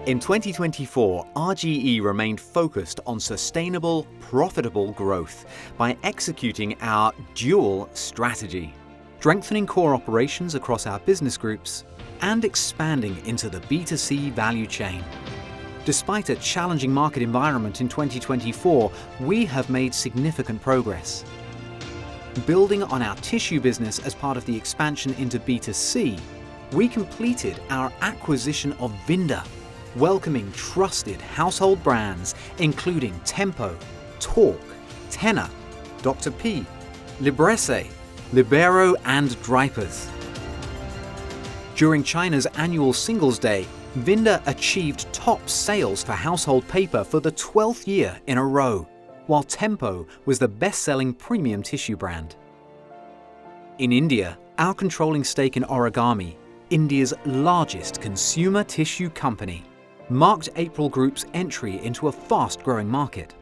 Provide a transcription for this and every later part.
In 2024, RGE remained focused on sustainable, profitable growth by executing our dual strategy, strengthening core operations across our business groups and expanding into the B2C value chain. Despite a challenging market environment in 2024, we have made significant progress. Building on our tissue business as part of the expansion into B2C, we completed our acquisition of Vinda, welcoming trusted household brands including Tempo, Torque, Tenor, Dr. P, Bracell, Libero and Drypers. During China's annual Singles Day, Vinda achieved top sales for household paper for the 12th year in a row, while Tempo was the best-selling premium tissue brand. In India, our controlling stake in Origami, India's largest consumer tissue company, marked April Group's entry into a fast-growing market.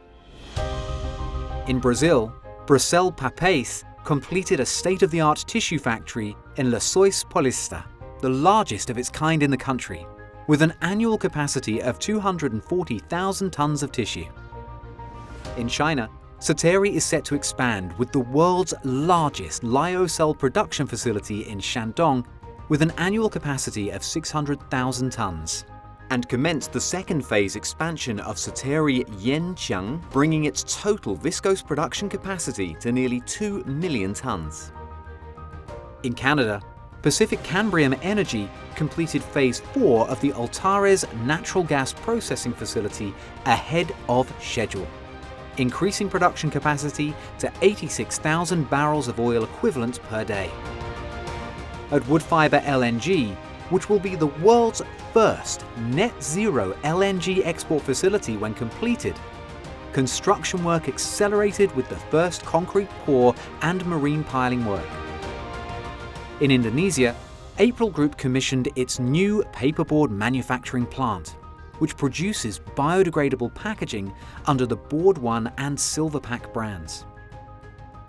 In Brazil, Bracell Papéis completed a state-of-the-art tissue factory in Lyocell, Paulista, the largest of its kind in the country, with an annual capacity of 240,000 tons of tissue. In China, Sateri is set to expand with the world's largest lyocell production facility in Shandong, with an annual capacity of 600,000 tons, and commenced the second phase expansion of Sateri Yancheng, bringing its total viscose production capacity to nearly 2 million tons. In Canada, Pacific Cambrian Energy completed Phase 4 of the Altares natural gas processing facility ahead of schedule, increasing production capacity to 86,000 barrels of oil equivalent per day. At Woodfibre LNG, which will be the world's first net-zero LNG export facility when completed, construction work accelerated with the first concrete pour and marine piling work. In Indonesia, April Group commissioned its new paperboard manufacturing plant, which produces biodegradable packaging under the Board One and Silverpack brands.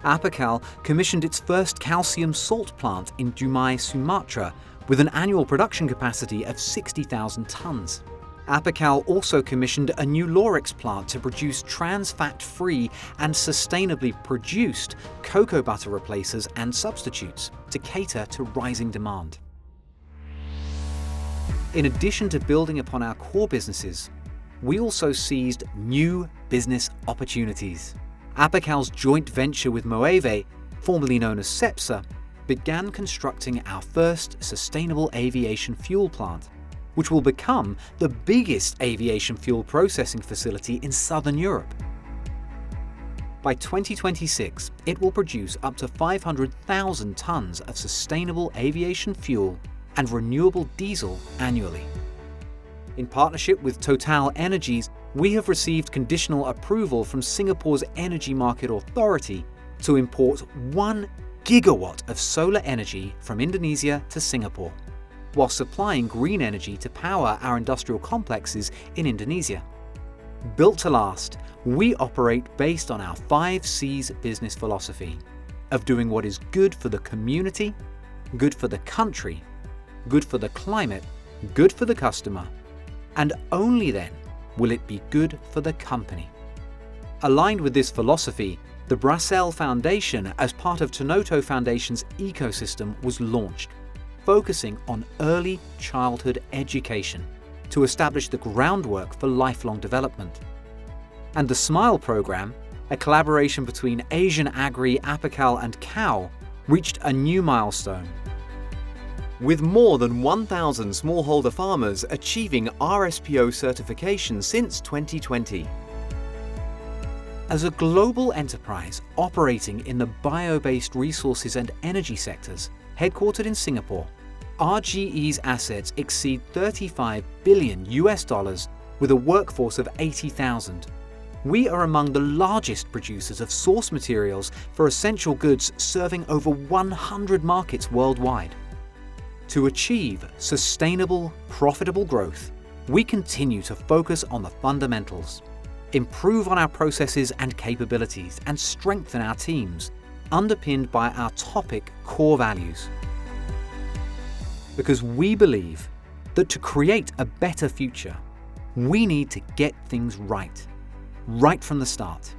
Apical commissioned its first calcium salt plant in Dumai, Sumatra, with an annual production capacity of 60,000 tons. Apical also commissioned a new laurics plant to produce trans-fat-free and sustainably produced cocoa butter replacers and substitutes to cater to rising demand. In addition to building upon our core businesses, we also seized new business opportunities. Apical's joint venture with Moeve, formerly known as Cepsa, began constructing our first sustainable aviation fuel plant, which will become the biggest aviation fuel processing facility in Southern Europe. By 2026, it will produce up to 500,000 tons of sustainable aviation fuel and renewable diesel annually. In partnership with Total Energies, we have received conditional approval from Singapore's Energy Market Authority to import 1 gigawatt of solar energy from Indonesia to Singapore, while supplying green energy to power our industrial complexes in Indonesia. Built to last, we operate based on our 5 C's business philosophy of doing what is good for the community, good for the country, good for the climate, good for the customer, and only then will it be good for the company. Aligned with this philosophy, the Bracell Foundation, as part of Tanoto Foundation's ecosystem, was launched, focusing on early childhood education to establish the groundwork for lifelong development. And the SMILE program, a collaboration between Asian Agri, Apical and Cow, reached a new milestone, with more than 1,000 smallholder farmers achieving RSPO certification since 2020. As a global enterprise operating in the bio-based resources and energy sectors, headquartered in Singapore, RGE's assets exceed $35 billion with a workforce of 80,000. We are among the largest producers of source materials for essential goods, serving over 100 markets worldwide. To achieve sustainable, profitable growth, we continue to focus on the fundamentals, improve on our processes and capabilities, and strengthen our teams, underpinned by our topic core values. Because we believe that to create a better future, We need to get things right from the start.